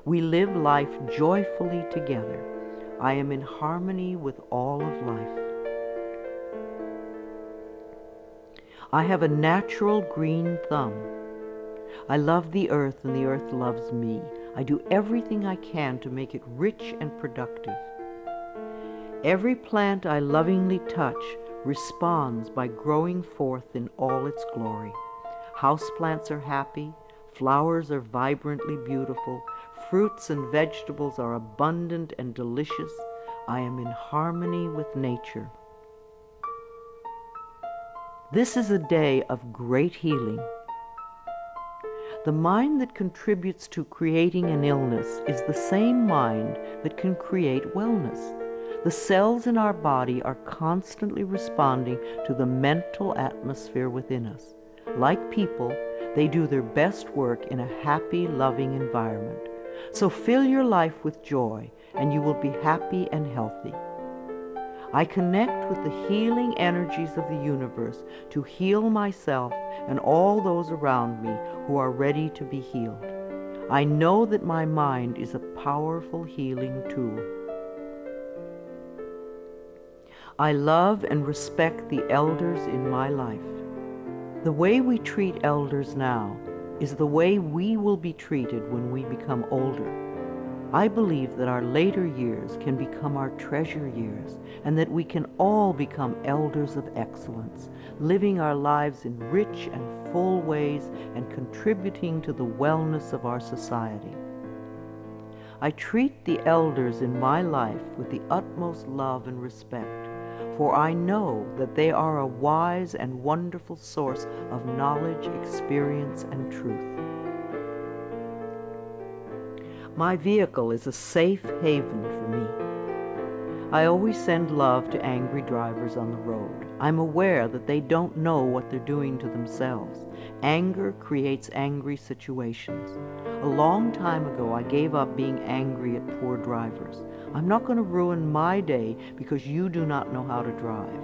Speaker 1: We live life joyfully together. I am in harmony with all of life. I have a natural green thumb. I love the earth, and the earth loves me. I do everything I can to make it rich and productive. Every plant I lovingly touch responds by growing forth in all its glory. Houseplants are happy, flowers are vibrantly beautiful, fruits and vegetables are abundant and delicious. I am in harmony with nature. This is a day of great healing. The mind that contributes to creating an illness is the same mind that can create wellness. The cells in our body are constantly responding to the mental atmosphere within us. Like people, they do their best work in a happy, loving environment. So fill your life with joy, and you will be happy and healthy. I connect with the healing energies of the universe to heal myself and all those around me who are ready to be healed. I know that my mind is a powerful healing tool. I love and respect the elders in my life. The way we treat elders now is the way we will be treated when we become older. I believe that our later years can become our treasure years, and that we can all become elders of excellence, living our lives in rich and full ways and contributing to the wellness of our society. I treat the elders in my life with the utmost love and respect, for I know that they are a wise and wonderful source of knowledge, experience, and truth. My vehicle is a safe haven for me. I always send love to angry drivers on the road. I'm aware that they don't know what they're doing to themselves. Anger creates angry situations. A long time ago, I gave up being angry at poor drivers. I'm not going to ruin my day because you do not know how to drive.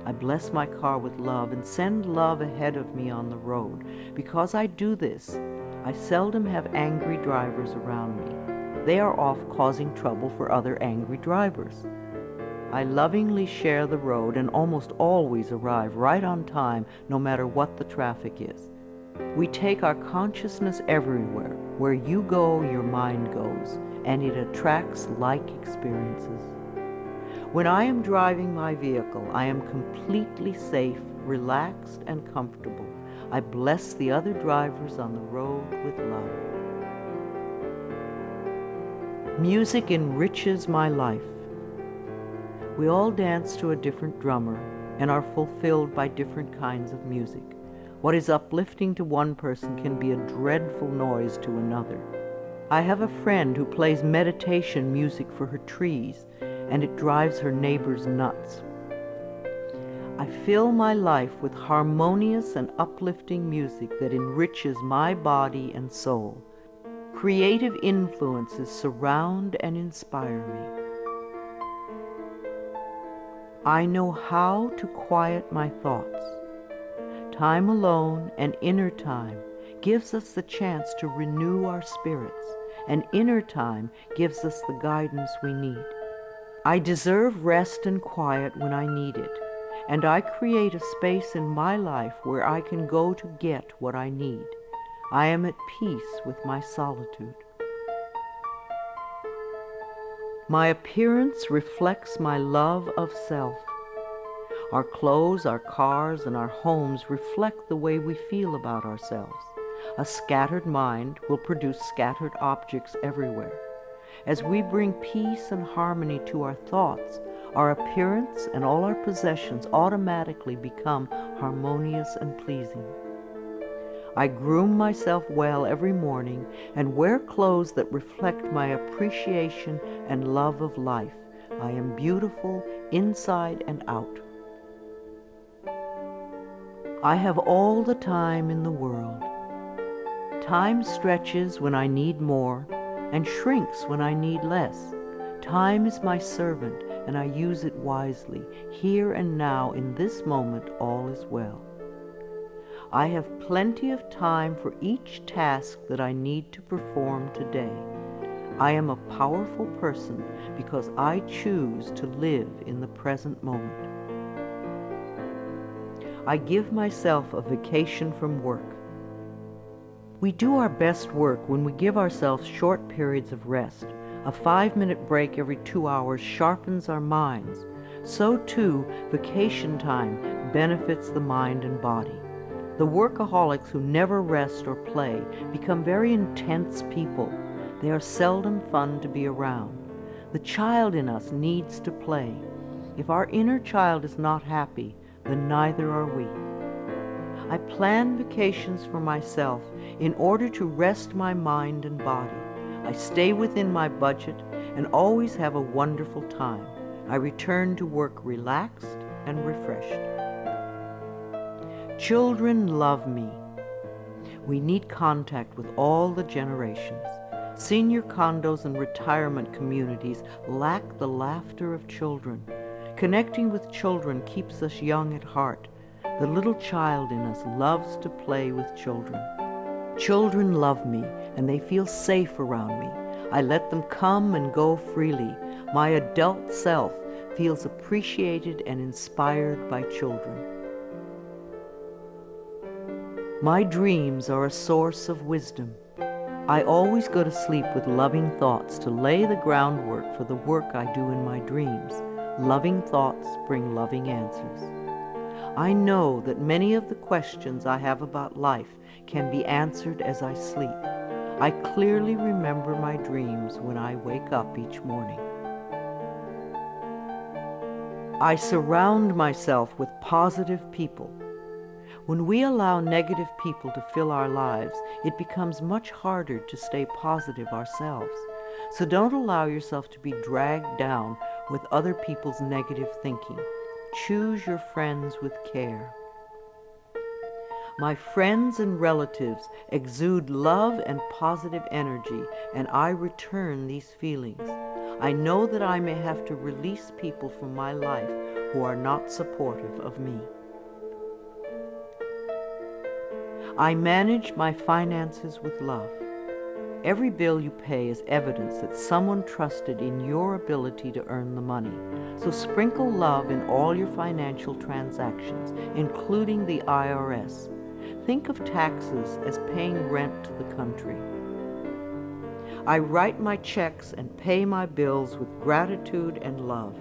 Speaker 1: I bless my car with love and send love ahead of me on the road. Because I do this, I seldom have angry drivers around me. They are off causing trouble for other angry drivers. I lovingly share the road and almost always arrive right on time, no matter what the traffic is. We take our consciousness everywhere. Where you go, your mind goes, and it attracts like experiences. When I am driving my vehicle, I am completely safe, relaxed, and comfortable. I bless the other drivers on the road with love. Music enriches my life. We all dance to a different drummer and are fulfilled by different kinds of music. What is uplifting to one person can be a dreadful noise to another. I have a friend who plays meditation music for her trees, and it drives her neighbors nuts. I fill my life with harmonious and uplifting music that enriches my body and soul. Creative influences surround and inspire me. I know how to quiet my thoughts. Time alone and inner time gives us the chance to renew our spirits, and inner time gives us the guidance we need. I deserve rest and quiet when I need it, and I create a space in my life where I can go to get what I need. I am at peace with my solitude. My appearance reflects my love of self. Our clothes, our cars, and our homes reflect the way we feel about ourselves. A scattered mind will produce scattered objects everywhere. As we bring peace and harmony to our thoughts, our appearance and all our possessions automatically become harmonious and pleasing. I groom myself well every morning and wear clothes that reflect my appreciation and love of life. I am beautiful inside and out. I have all the time in the world. Time stretches when I need more and shrinks when I need less. Time is my servant, and I use it wisely. Here and now, in this moment, all is well. I have plenty of time for each task that I need to perform today. I am a powerful person because I choose to live in the present moment. I give myself a vacation from work. We do our best work when we give ourselves short periods of rest. A 5-minute break every 2 hours sharpens our minds. So too, vacation time benefits the mind and body. The workaholics who never rest or play become very intense people. They are seldom fun to be around. The child in us needs to play. If our inner child is not happy, then neither are we. I plan vacations for myself in order to rest my mind and body. I stay within my budget and always have a wonderful time. I return to work relaxed and refreshed. Children love me. We need contact with all the generations. Senior condos and retirement communities lack the laughter of children. Connecting with children keeps us young at heart. The little child in us loves to play with children. Children love me, and they feel safe around me. I let them come and go freely. My adult self feels appreciated and inspired by children. My dreams are a source of wisdom. I always go to sleep with loving thoughts to lay the groundwork for the work I do in my dreams. Loving thoughts bring loving answers. I know that many of the questions I have about life can be answered as I sleep. I clearly remember my dreams when I wake up each morning. I surround myself with positive people. When we allow negative people to fill our lives, it becomes much harder to stay positive ourselves. So don't allow yourself to be dragged down with other people's negative thinking. Choose your friends with care. My friends and relatives exude love and positive energy, and I return these feelings. I know that I may have to release people from my life who are not supportive of me. I manage my finances with love. Every bill you pay is evidence that someone trusted in your ability to earn the money. So sprinkle love in all your financial transactions, including the IRS. Think of taxes as paying rent to the country. I write my checks and pay my bills with gratitude and love.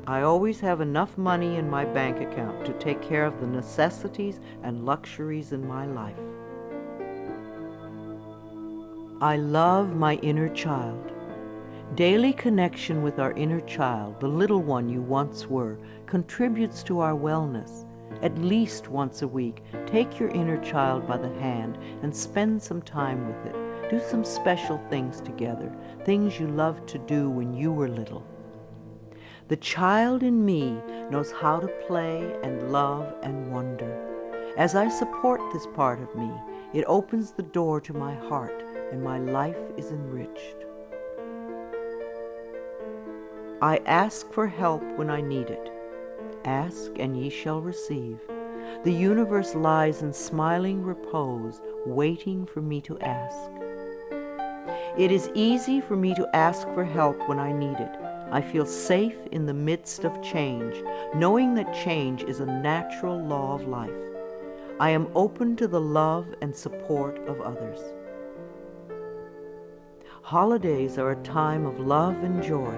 Speaker 1: I always have enough money in my bank account to take care of the necessities and luxuries in my life. I love my inner child. Daily connection with our inner child, the little one you once were, contributes to our wellness. At least once a week, take your inner child by the hand and spend some time with it. Do some special things together, things you loved to do when you were little. The child in me knows how to play and love and wonder. As I support this part of me, it opens the door to my heart, and my life is enriched. I ask for help when I need it. Ask, and ye shall receive. The universe lies in smiling repose, waiting for me to ask. It is easy for me to ask for help when I need it. I feel safe in the midst of change, knowing that change is a natural law of life. I am open to the love and support of others. Holidays are a time of love and joy.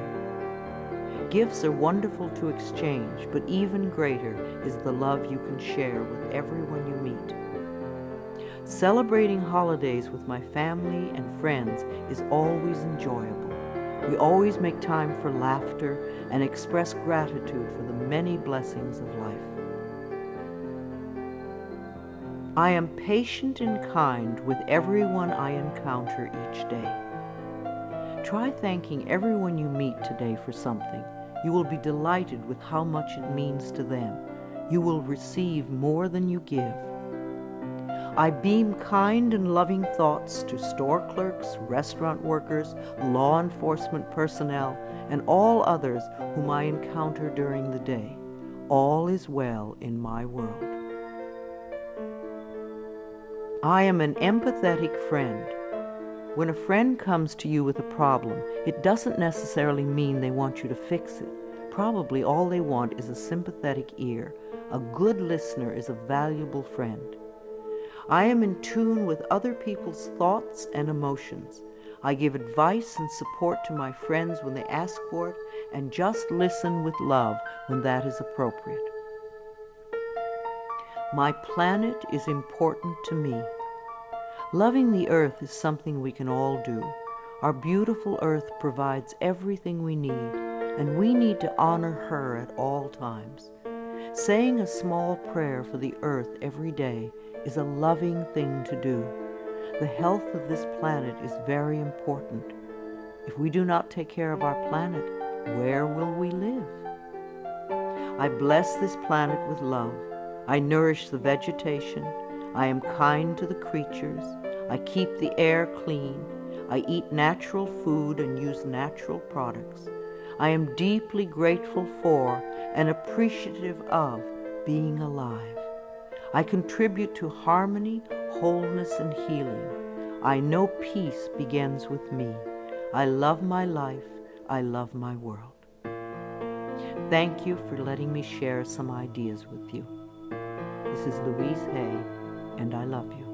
Speaker 1: Gifts are wonderful to exchange, but even greater is the love you can share with everyone you meet. Celebrating holidays with my family and friends is always enjoyable. We always make time for laughter and express gratitude for the many blessings of life. I am patient and kind with everyone I encounter each day. Try thanking everyone you meet today for something. You will be delighted with how much it means to them. You will receive more than you give. I beam kind and loving thoughts to store clerks, restaurant workers, law enforcement personnel, and all others whom I encounter during the day. All is well in my world. I am an empathetic friend. When a friend comes to you with a problem, it doesn't necessarily mean they want you to fix it. Probably all they want is a sympathetic ear. A good listener is a valuable friend. I am in tune with other people's thoughts and emotions. I give advice and support to my friends when they ask for it, and just listen with love when that is appropriate. My planet is important to me. Loving the earth is something we can all do. Our beautiful earth provides everything we need, and we need to honor her at all times. Saying a small prayer for the earth every day is a loving thing to do. The health of this planet is very important. If we do not take care of our planet, where will we live? I bless this planet with love. I nourish the vegetation. I am kind to the creatures. I keep the air clean. I eat natural food and use natural products. I am deeply grateful for and appreciative of being alive. I contribute to harmony, wholeness, and healing. I know peace begins with me. I love my life. I love my world. Thank you for letting me share some ideas with you. This is Louise Hay, and I love you.